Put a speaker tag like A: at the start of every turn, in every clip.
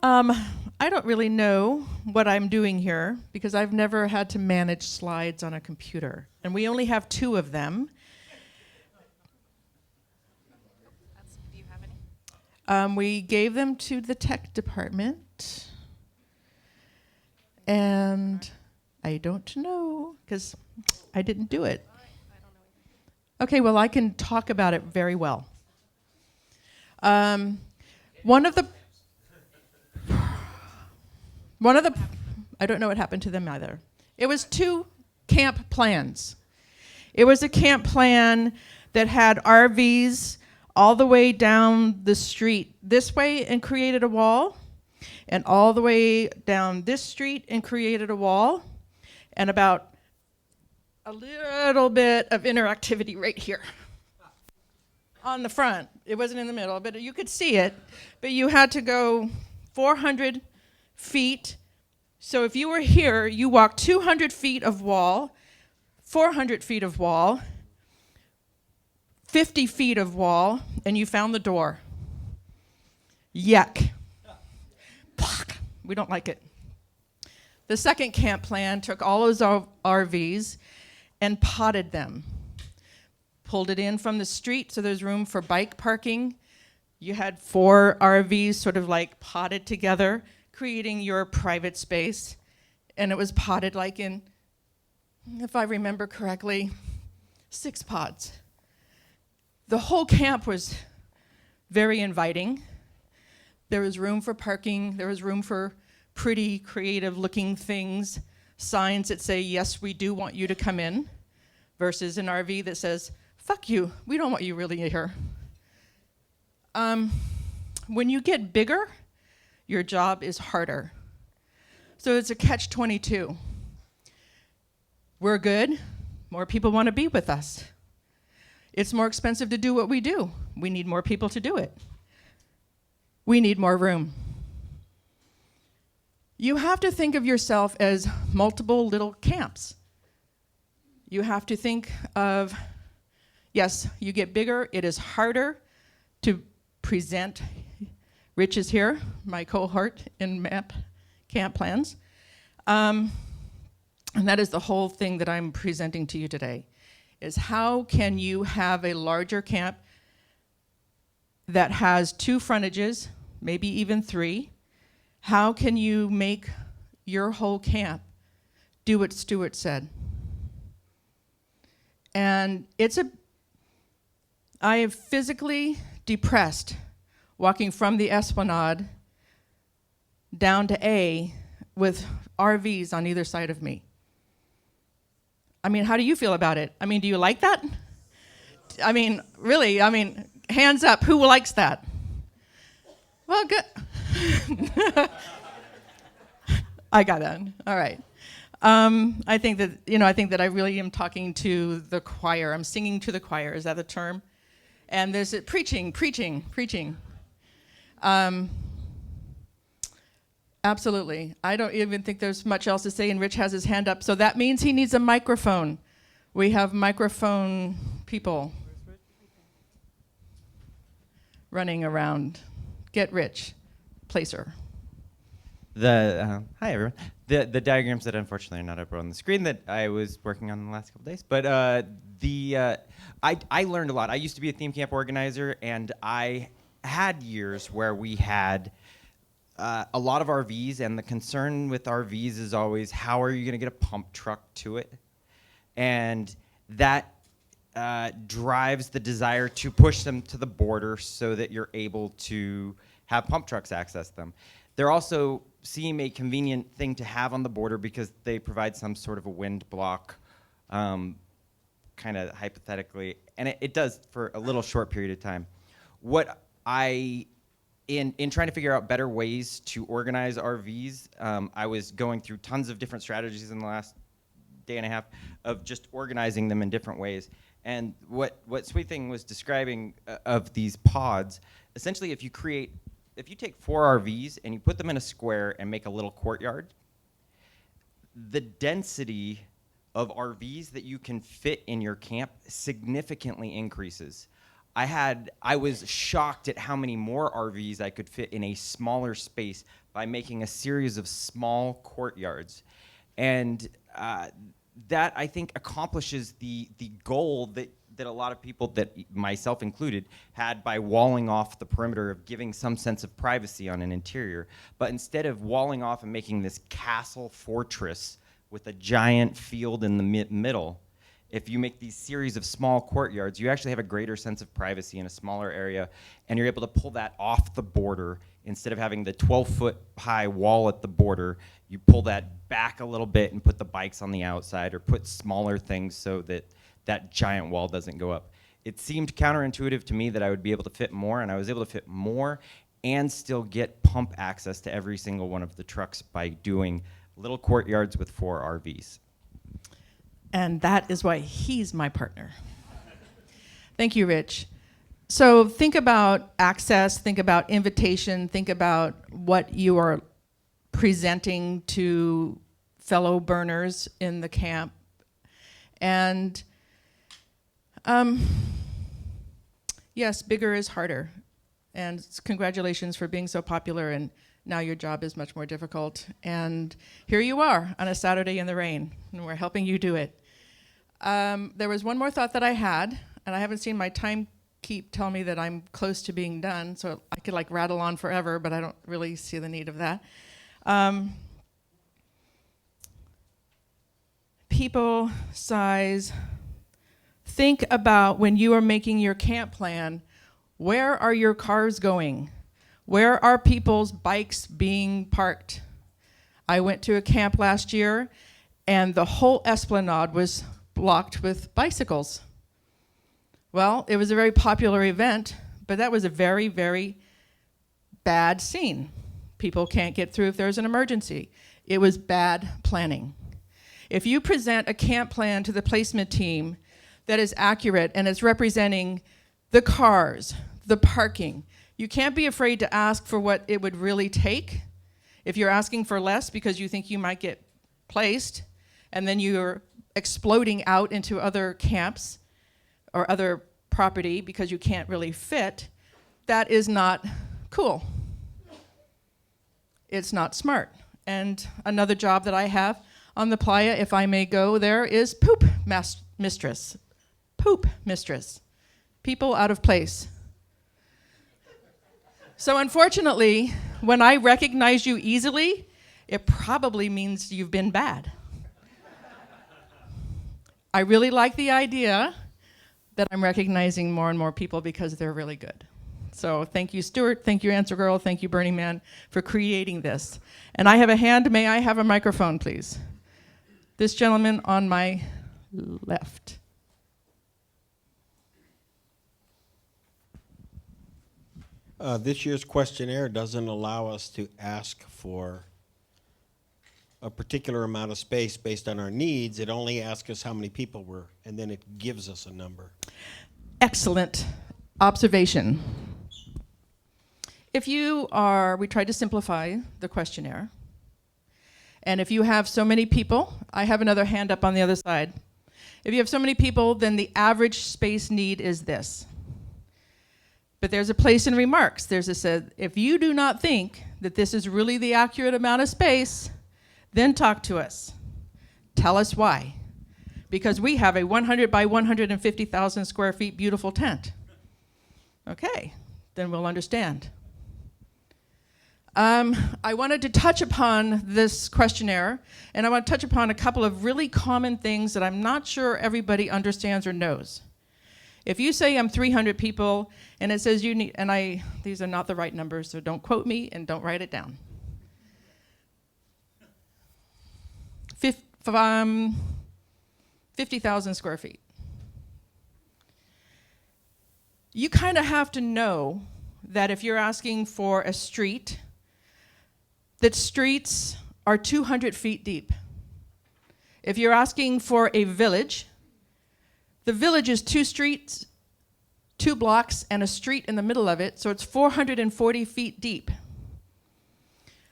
A: Um, I don't really know what I'm doing here because I've never had to manage slides on a computer, and we only have two of them.
B: Do you have any?
A: We gave them to the tech department, and I don't know because I didn't do it.
B: I don't know either.
A: Okay, well, I can talk about it very well. Um, one of the, I don't know what happened to them either. It was two camp plans. It was a camp plan that had RVs all the way down the street this way and created a wall, and all the way down this street and created a wall, and about a little bit of interactivity right here on the front. It wasn't in the middle, but you could see it. But you had to go 400 feet. So if you were here, you walked 200 feet of wall, 400 feet of wall, 50 feet of wall, and you found the door. Yuck. We don't like it. The second camp plan took all those RVs and potted them. Pulled it in from the street so there's room for bike parking. You had 4 RVs sort of like potted together, creating your private space. And it was potted like in, if I remember correctly, 6 pods. The whole camp was very inviting. There was room for parking. There was room for pretty creative looking things, signs that say, yes, we do want you to come in, versus an RV that says, fuck you, we don't want you really here. When you get bigger, your job is harder. So it's a catch-22. We're good, more people want to be with us. It's more expensive to do what we do. We need more people to do it. We need more room. You have to think of yourself as multiple little camps. You have to think of, yes, you get bigger, it is harder to present. Rich is here, my cohort in MAP camp plans. And that is the whole thing that I'm presenting to you today, is how can you have a larger camp that has 2 frontages, maybe even 3. How can you make your whole camp do what Stuart said? And I am physically depressed walking from the Esplanade down to A with RVs on either side of me. I mean, how do you feel about it? I mean, do you like that? I mean, really, hands up, who likes that? Well, good. I got that. All right. I think that I really am talking to the choir. I'm singing to the choir. Is that the term? And there's preaching. Absolutely. I don't even think there's much else to say, and Rich has his hand up. So that means he needs a microphone. We have microphone people running around. Get Rich. Placer.
C: Hi everyone. The diagrams that unfortunately are not up on the screen that I was working on in the last couple days, but I learned a lot. I used to be a theme camp organizer, and I had years where we had a lot of RVs, and the concern with RVs is always how are you going to get a pump truck to it, and that drives the desire to push them to the border so that you're able to have pump trucks access them. They're also seem a convenient thing to have on the border because they provide some sort of a wind block, kind of hypothetically, and it does for a little short period of time. What in trying to figure out better ways to organize RVs, I was going through tons of different strategies in the last day and a half of just organizing them in different ways. And what Sweet Thing was describing of these pods, essentially if you take 4 RVs and you put them in a square and make a little courtyard, the density of RVs that you can fit in your camp significantly increases. I was shocked at how many more RVs I could fit in a smaller space by making a series of small courtyards. And that, I think, accomplishes the goal that a lot of people, that myself included, had by walling off the perimeter of giving some sense of privacy on an interior. But instead of walling off and making this castle fortress with a giant field in the middle, if you make these series of small courtyards, you actually have a greater sense of privacy in a smaller area, and you're able to pull that off the border. Instead of having the 12-foot high wall at the border, you pull that back a little bit and put the bikes on the outside, or put smaller things so that that giant wall doesn't go up. It seemed counterintuitive to me that I would be able to fit more, and I was able to fit more and still get pump access to every single one of the trucks by doing little courtyards with 4 RVs.
A: And that is why he's my partner. Thank you, Rich. So think about access, think about invitation, think about what you are presenting to fellow burners in the camp. And yes, bigger is harder. And congratulations for being so popular, and now your job is much more difficult. And here you are on a Saturday in the rain, and we're helping you do it. There was one more thought that I had, and I haven't seen my timekeep tell me that I'm close to being done, so I could like rattle on forever, but I don't really see the need of that. People, size. Think about when you are making your camp plan, where are your cars going? Where are people's bikes being parked? I went to a camp last year, and the whole esplanade was blocked with bicycles. Well, it was a very popular event, but that was a very, very bad scene. People can't get through if there's an emergency. It was bad planning. If you present a camp plan to the placement team that is accurate and is representing the cars, the parking, you can't be afraid to ask for what it would really take. If you're asking for less because you think you might get placed, and then you're exploding out into other camps or other property because you can't really fit, that is not cool. It's not smart. And another job that I have on the playa, if I may go there, is poop mistress. Poop mistress. People out of place. So unfortunately, when I recognize you easily, it probably means you've been bad. I really like the idea that I'm recognizing more and more people because they're really good. So thank you, Stuart. Thank you, Answer Girl. Thank you, Burning Man, for creating this. And I have a hand. May I have a microphone, please? This gentleman on my left.
D: This year's questionnaire doesn't allow us to ask for a particular amount of space based on our needs. It only asks us how many people we're, and then it gives us a number.
A: Excellent observation. If you are, we tried to simplify the questionnaire. And if you have so many people, I have another hand up on the other side. If you have so many people, then the average space need is this. But there's a place in remarks. There's a said, if you do not think that this is really the accurate amount of space, then talk to us. Tell us why. Because we have a 100 by 150,000 square feet beautiful tent. Okay, then we'll understand. I wanted to touch upon this questionnaire, and I want to touch upon a couple of really common things that I'm not sure everybody understands or knows. If you say I'm 300 people, and it says you need, and these are not the right numbers, so don't quote me and don't write it down. 50,000 square feet. You kind of have to know that if you're asking for a street, that streets are 200 feet deep. If you're asking for a village, the village is 2 streets, 2 blocks, and a street in the middle of it, so it's 440 feet deep.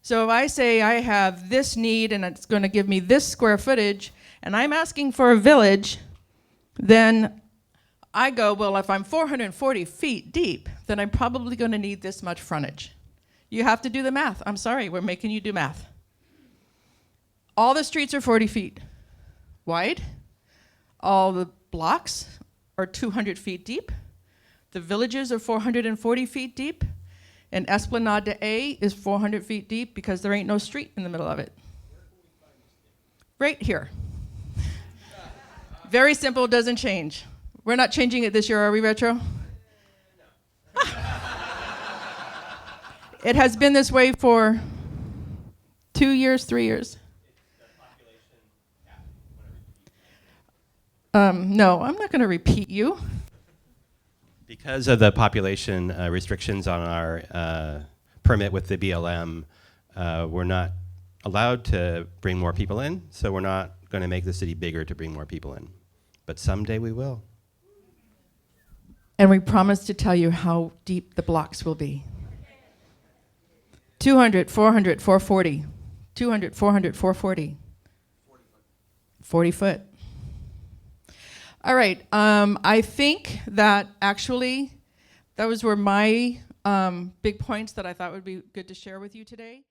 A: So if I say I have this need and it's going to give me this square footage, and I'm asking for a village, then I go, well, if I'm 440 feet deep, then I'm probably going to need this much frontage. You have to do the math. I'm sorry, we're making you do math. All the streets are 40 feet wide. All the blocks are 200 feet deep. The villages are 440 feet deep. And Esplanade de A is 400 feet deep because there ain't no street in the middle of it. Right here. Very simple, doesn't change. We're not changing it this year, are we, Retro? It has been this way for 2 years, 3 years. No, I'm not going to repeat you.
E: Because of the population restrictions on our permit with the BLM, we're not allowed to bring more people in, so we're not going to make the city bigger to bring more people in. But someday we will.
A: And we promise to tell you how deep the blocks will be. 200, 400, 440. 200, 400, 440. 40 foot. All right. I think that actually those were my big points that I thought would be good to share with you today.